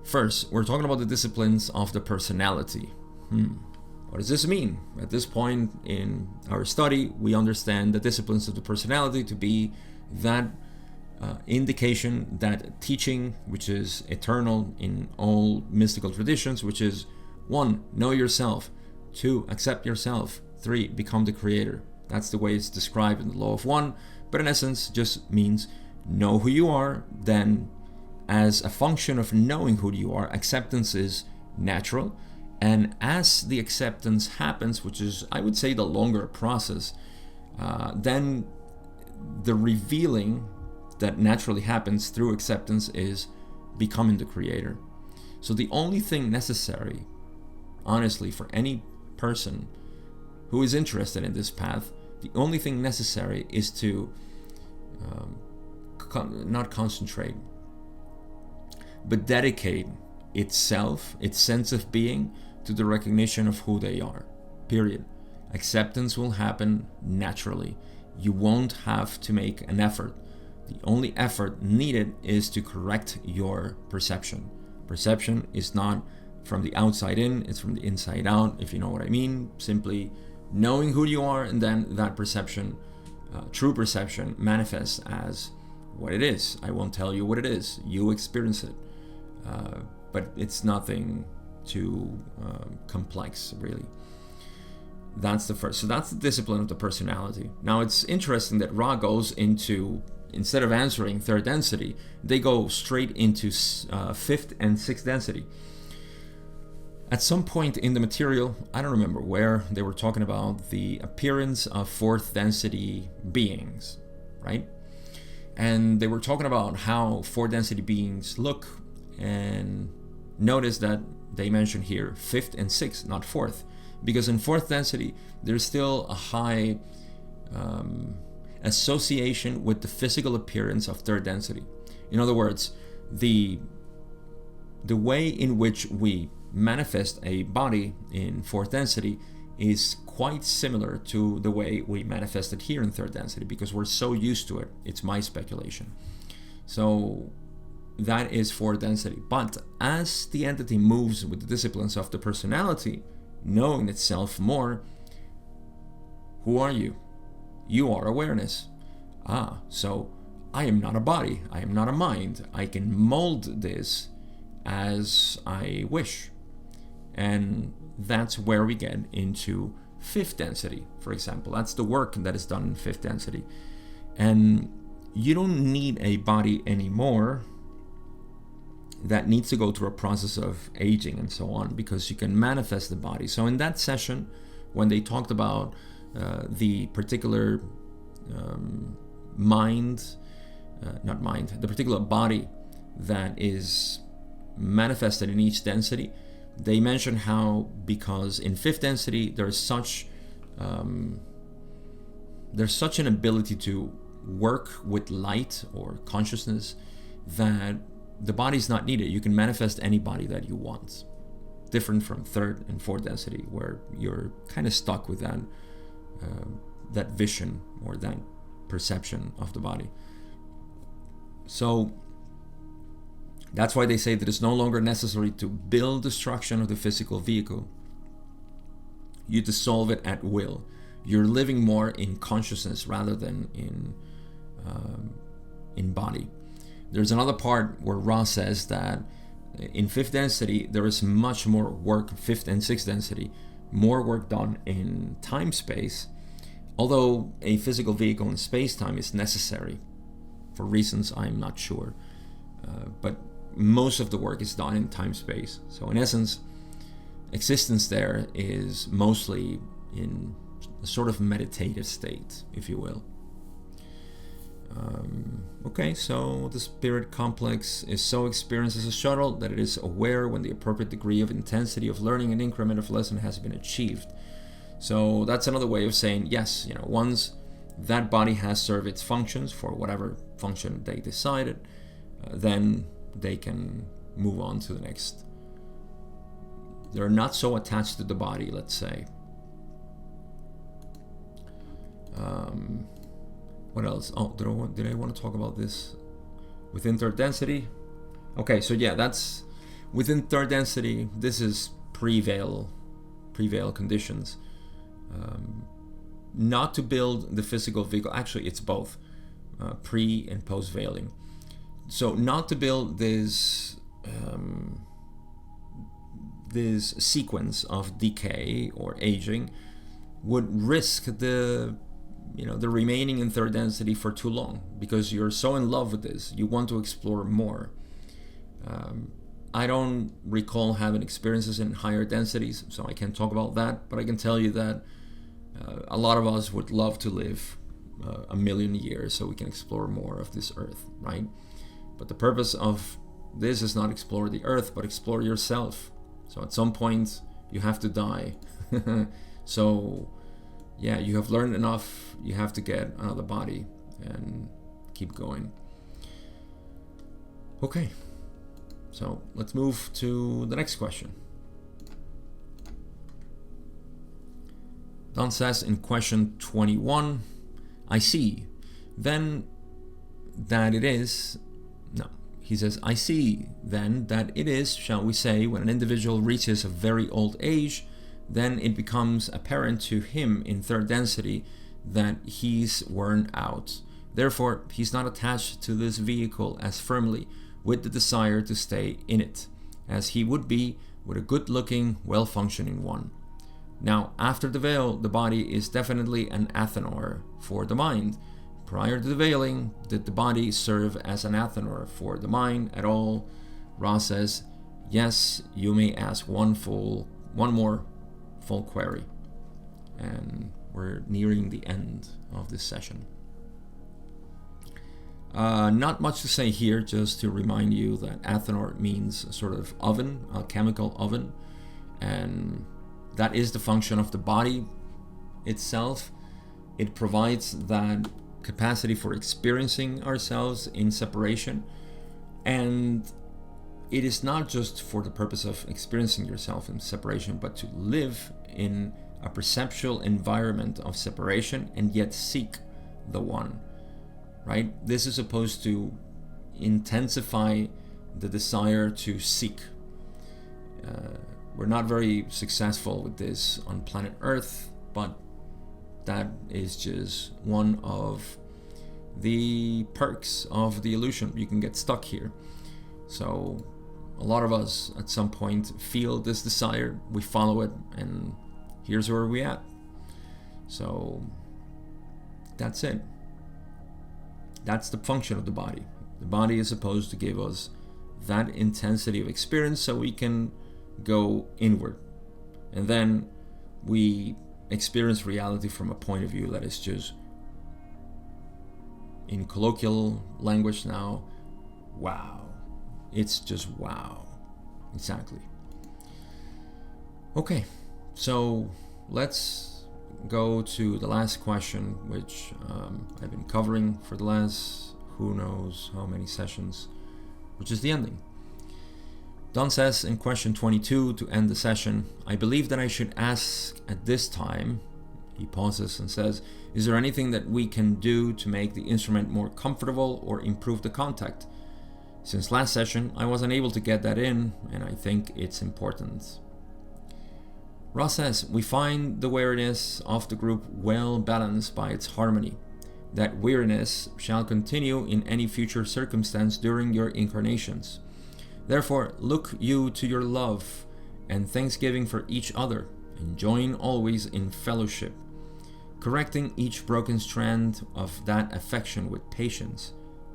First, we're talking about the disciplines of the personality. What does this mean? At this point in our study, we understand the disciplines of the personality to be that indication, that teaching, which is eternal in all mystical traditions, which is 1, know yourself, 2, accept yourself, 3, become the creator. That's the way it's described in the Law of One, but in essence just means know who you are. Then as a function of knowing who you are, acceptance is natural. And as the acceptance happens, which is, I would say, the longer process, then the revealing that naturally happens through acceptance is becoming the creator. So the only thing necessary, honestly, for any person who is interested in this path, the only thing necessary is to not concentrate, but dedicate itself, its sense of being, to the recognition of who they are, period. Acceptance will happen naturally. You won't have to make an effort. The only effort needed is to correct your perception. Perception is not from the outside in, it's from the inside out, if you know what I mean. Simply knowing who you are, and then that perception, true perception, manifests as what it is. I won't tell you what it is. You experience it. But it's nothing too complex, really. That's the first. So that's the discipline of the personality. Now it's interesting that Ra goes into, instead of answering third density, they go straight into fifth and sixth density. At some point in the material, I don't remember where, they were talking about the appearance of fourth density beings, right? And they were talking about how fourth density beings look, and notice that they mention here fifth and sixth, not fourth, because in fourth density there's still a high association with the physical appearance of third density. In other words, the way in which we manifest a body in fourth density is quite similar to the way we manifest it here in third density, because we're so used to it. It's my speculation. So that is fourth density. But as the entity moves with the disciplines of the personality, knowing itself more, who are you? You are awareness. So I am not a body. I am not a mind. I can mold this as I wish. And that's where we get into fifth density, for example. That's the work that is done in fifth density. And you don't need a body anymore that needs to go through a process of aging and so on, because you can manifest the body. So in that session, when they talked about the particular the particular body that is manifested in each density, they mentioned how, because in fifth density there's such an ability to work with light or consciousness that the body is not needed. You can manifest any body that you want. Different from third and fourth density, where you're kind of stuck with that vision or that perception of the body. So that's why they say that it's no longer necessary to build destruction of the physical vehicle. You dissolve it at will. You're living more in consciousness rather than in body. There's another part where Ra says that in fifth density there is much more work, fifth and sixth density, more work done in time-space, although a physical vehicle in space-time is necessary for reasons I'm not sure. But most of the work is done in time-space. So in essence, existence there is mostly in a sort of meditative state, if you will. Okay, so the spirit complex is so experienced as a shuttle that it is aware when the appropriate degree of intensity of learning and increment of lesson has been achieved. So that's another way of saying, yes, once that body has served its functions for whatever function they decided, then they can move on to the next. They're not so attached to the body, let's say. What else? Oh, did I want to talk about this? Within third density? Okay, so yeah, that's within third density. This is pre-veil conditions. Not to build the physical vehicle. Actually, it's both pre and post veiling. So not to build this sequence of decay or aging would risk the remaining in third density for too long, because you're so in love with this, you want to explore more. I don't recall having experiences in higher densities, so I can't talk about that, but I can tell you that a lot of us would love to live 1,000,000 years so we can explore more of this earth, right? But the purpose of this is not explore the earth, but explore yourself. So at some point you have to die. So yeah, you have learned enough, you have to get another body and keep going. Okay, so let's move to the next question. Don says in question 21, I see, then that it is, no, he says, I see then that it is, shall we say, when an individual reaches a very old age, then it becomes apparent to him in third density that he's worn out. Therefore, he's not attached to this vehicle as firmly with the desire to stay in it, as he would be with a good-looking, well-functioning one. Now, after the veil, the body is definitely an athanor for the mind. Prior to the veiling, did the body serve as an athanor for the mind at all? Ra says, yes, you may ask one more full query. And we're nearing the end of this session. Not much to say here, just to remind you that athanor means a sort of oven, a chemical oven, and that is the function of the body itself. It provides that capacity for experiencing ourselves in separation, and it is not just for the purpose of experiencing yourself in separation, but to live in a perceptual environment of separation and yet seek the one, right? This is supposed to intensify the desire to seek. We're not very successful with this on planet Earth, but that is just one of the perks of the illusion. You can get stuck here. So a lot of us at some point feel this desire, we follow it, and here's where we're at. So that's it. That's the function of the body. The body is supposed to give us that intensity of experience so we can go inward. And then we experience reality from a point of view that is just, in colloquial language now, wow. It's just wow. Exactly. Okay, so let's go to the last question, which I've been covering for the last who knows how many sessions, which is the ending. Don says in question 22 to end the session, I believe that I should ask at this time, he pauses and says, is there anything that we can do to make the instrument more comfortable or improve the contact? Since last session, I was unable to get that in, and I think it's important. Ross says, we find the weariness of the group well balanced by its harmony. That weariness shall continue in any future circumstance during your incarnations. Therefore, look you to your love and thanksgiving for each other, and join always in fellowship, correcting each broken strand of that affection with patience,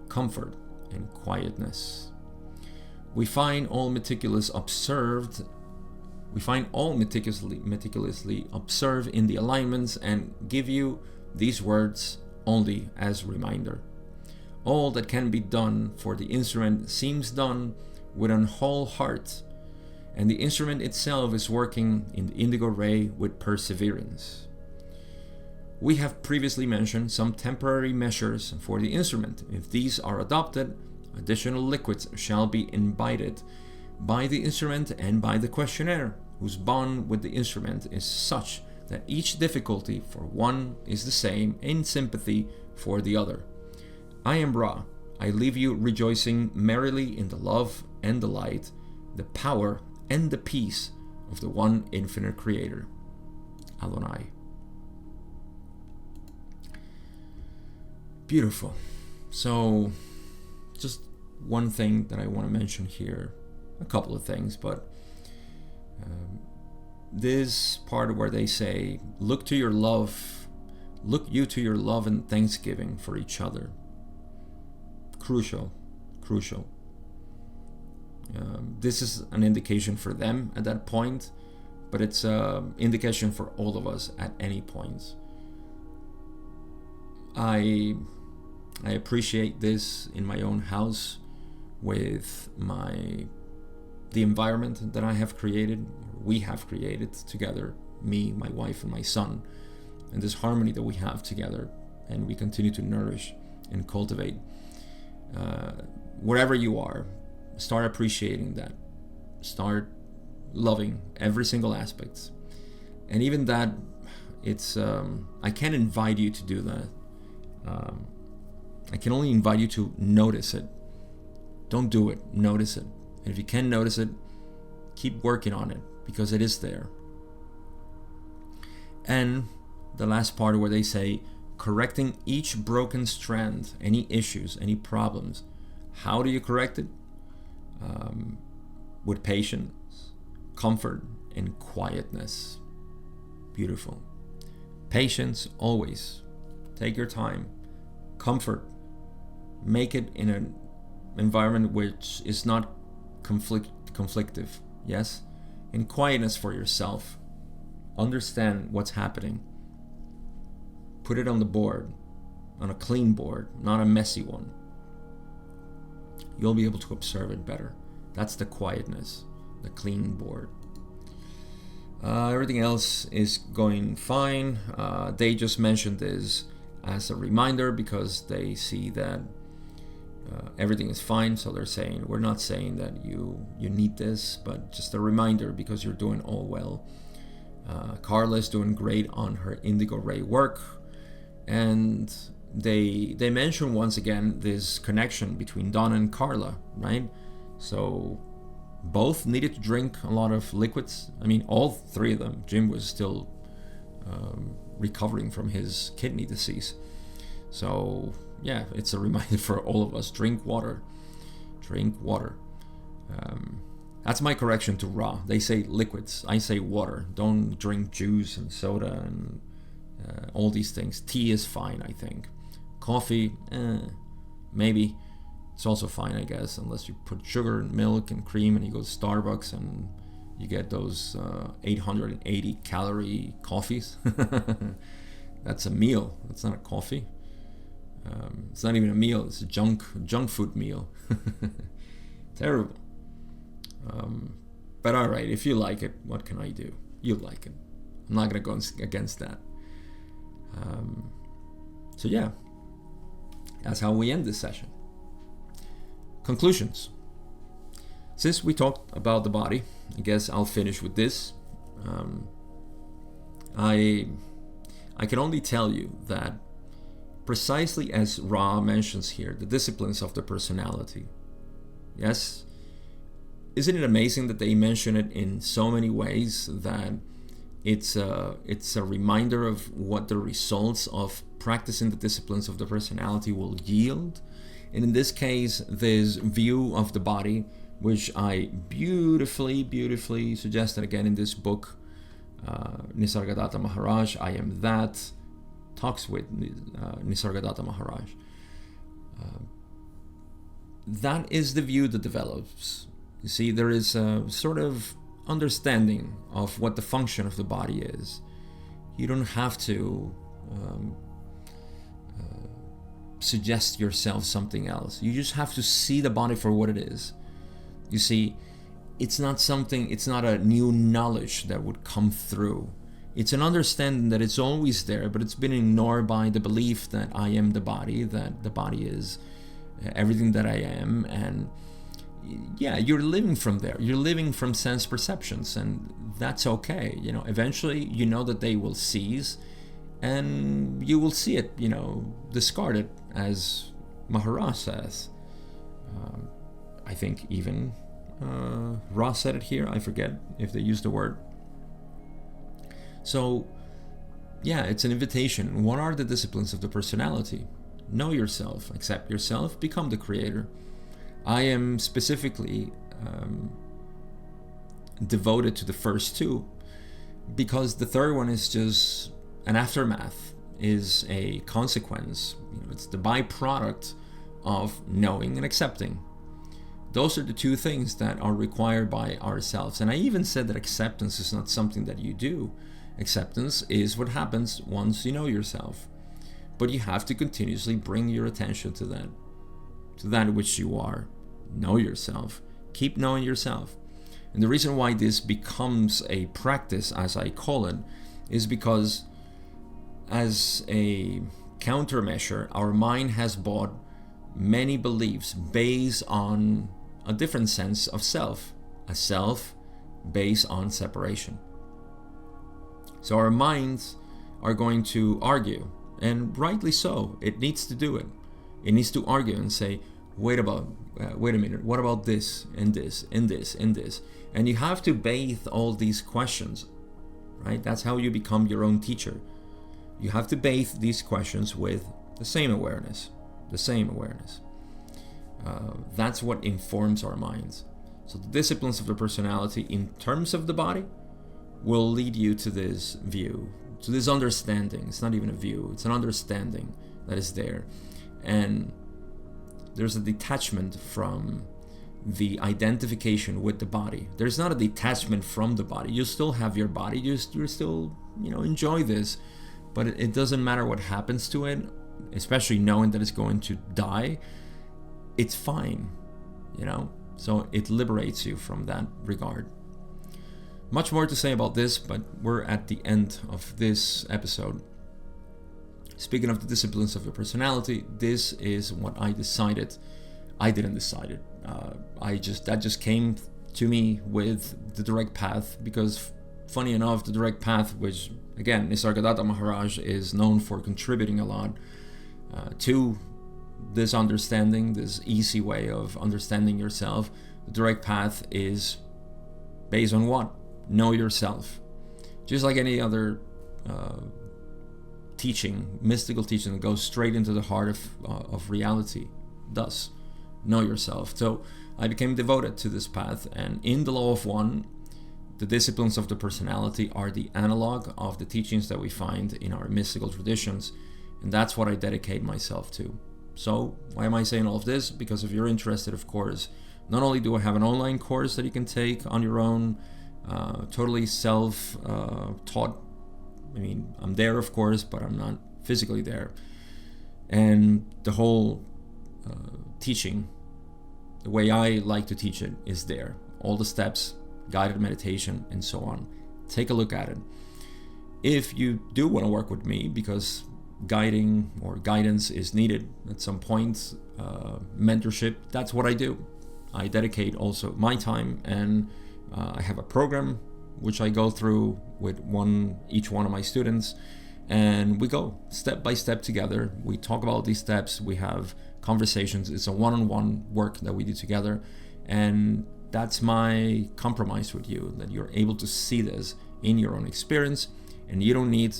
comfort, and quietness. We find all meticulous observed. We find all meticulously observe in the alignments and give you these words only as reminder. All that can be done for the instrument seems done with an whole heart, and the instrument itself is working in the indigo ray with perseverance. We have previously mentioned some temporary measures for the instrument. If these are adopted, additional liquids shall be imbibed by the instrument and by the questionnaire, whose bond with the instrument is such that each difficulty for one is the same in sympathy for the other. I am Ra. I leave you rejoicing merrily in the love and the light, the power and the peace of the one infinite Creator, Adonai. Beautiful. So, just one thing that I want to mention here, a couple of things, but this part where they say, look you to your love and thanksgiving for each other. Crucial. This is an indication for them at that point, but it's an indication for all of us at any point. I appreciate this in my own house with the environment that I have created, we have created together, me, my wife, and my son, and this harmony that we have together, and we continue to nourish and cultivate. Wherever you are, start appreciating that. Start loving every single aspect, and even that, it's I can't invite you to do that. I can only invite you to notice it. Don't do it, notice it. And if you can notice it, keep working on it, because it is there. And the last part where they say, correcting each broken strand, any issues, any problems. How do you correct it? With patience, comfort, and quietness. Beautiful. Patience, always. Take your time. Comfort. Make it in an environment which is not conflictive. Yes? And quietness for yourself. Understand what's happening. Put it on the board, on a clean board, not a messy one. You'll be able to observe it better. That's the quietness, the clean board. Everything else is going fine. They just mentioned this as a reminder because they see that everything is fine. So they're saying, we're not saying that you need this, but just a reminder because you're doing all well. Carla is doing great on her indigo ray work. And they mention once again this connection between Donna and Carla, right? So both needed to drink a lot of liquids. I mean, all three of them. Jim was still recovering from his kidney disease. So yeah, it's a reminder for all of us. Drink water. Drink water. That's my correction to Ra. They say liquids. I say water. Don't drink juice and soda and all these things. Tea is fine, I think. Coffee, maybe. It's also fine, I guess, unless you put sugar and milk and cream and you go to Starbucks and you get those 880 calorie coffees. That's a meal. That's not a coffee. It's not even a meal. It's a junk food meal. Terrible. But all right, if you like it, what can I do? You like it. I'm not going to go against that. So yeah, that's how we end this session. Conclusions. Since we talked about the body, I guess I'll finish with this. I can only tell you that precisely as Ra mentions here, the disciplines of the personality. Yes? Isn't it amazing that they mention it in so many ways that it's a reminder of what the results of practicing the disciplines of the personality will yield? And in this case, this view of the body, which I beautifully suggested again in this book, Nisargadatta Maharaj, I Am That, talks with Nisargadatta Maharaj. That is the view that develops. You see, there is a sort of understanding of what the function of the body is. You don't have to suggest yourself something else. You just have to see the body for what it is. You see, it's not a new knowledge that would come through. It's an understanding that it's always there, but it's been ignored by the belief that I am the body, that the body is everything that I am. And yeah, you're living from there. You're living from sense perceptions, and that's okay. Eventually, that they will cease, and you will see it, discarded, as Maharaj says. I think even Ross said it here. I forget if they used the word. So, yeah, it's an invitation. What are the disciplines of the personality? Know yourself, accept yourself, become the creator. I am specifically devoted to the first two, because the third one is just an aftermath, is a consequence. It's the byproduct of knowing and accepting. Those are the two things that are required by ourselves. And I even said that acceptance is not something that you do. Acceptance is what happens once you know yourself. But you have to continuously bring your attention to that which you are. Know yourself. Keep knowing yourself. And the reason why this becomes a practice, as I call it, is because as a countermeasure, our mind has bought many beliefs based on a different sense of self, a self based on separation. So our minds are going to argue, and rightly so. It needs to do it. It needs to argue and say, wait a minute, what about this and this and this and this? And you have to bathe all these questions, right? That's how you become your own teacher. You have to bathe these questions with the same awareness. That's what informs our minds. So the disciplines of the personality in terms of the body will lead you to this view, to this understanding. It's not even a view, it's an understanding that is there. And there's a detachment from the identification with the body. There's not a detachment from the body. You still have your body, you still enjoy this, but it doesn't matter what happens to it, especially knowing that it's going to die. It's fine, so it liberates you from that regard. Much more to say about this, but we're at the end of this episode. Speaking of the disciplines of your personality, this is what I decided. I didn't decide it. That just came to me with the direct path, because funny enough, the direct path, which again, Nisargadatta Maharaj is known for contributing a lot to this understanding, this easy way of understanding yourself. The direct path is based on what? Know yourself. Just like any other teaching, mystical teaching that goes straight into the heart of reality does. Know yourself. So I became devoted to this path, and in the Law of One, the disciplines of the personality are the analog of the teachings that we find in our mystical traditions, and that's what I dedicate myself to. So why am I saying all of this? Because if you're interested, of course, not only do I have an online course that you can take on your own, totally self-taught. I mean, I'm there, of course, but I'm not physically there. And the whole teaching, the way I like to teach it, is there. All the steps, guided meditation, and so on. Take a look at it. If you do want to work with me, because guiding or guidance is needed at some point, mentorship, that's what I do. I dedicate also my time, and I have a program which I go through with each one of my students, and we go step by step together. We talk about these steps, we have conversations. It's a one-on-one work that we do together, and that's my compromise with you, that you're able to see this in your own experience, and you don't need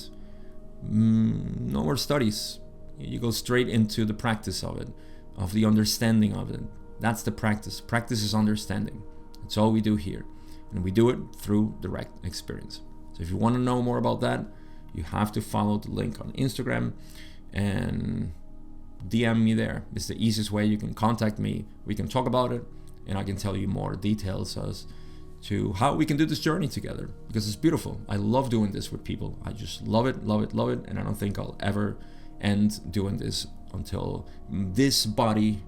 no more studies. You go straight into the practice of it, of the understanding of it. That's the practice. Practice is understanding. That's all we do here, and we do it through direct experience. So if you want to know more about that, you have to follow the link on Instagram and DM me there. It's the easiest way. You can contact me, we can talk about it, and I can tell you more details as to how we can do this journey together, because it's beautiful. I love doing this with people. I just love it, love it, love it, and I don't think I'll ever end doing this until this body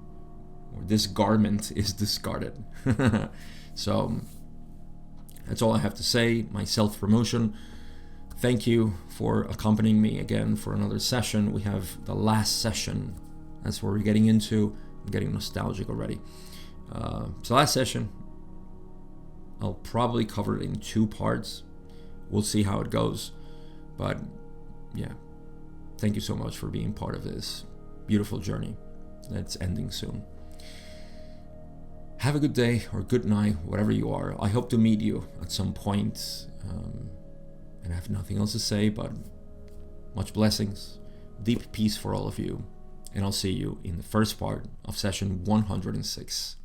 or this garment is discarded. So that's all I have to say. My self-promotion. Thank you for accompanying me again for another session. We have the last session. That's what we're getting into. I'm getting nostalgic already. So last session, I'll probably cover it in 2 parts. We'll see how it goes. But yeah, thank you so much for being part of this beautiful journey that's ending soon. Have a good day or good night, whatever you are. I hope to meet you at some point. And I have nothing else to say, but much blessings, deep peace for all of you. And I'll see you in the first part of session 106.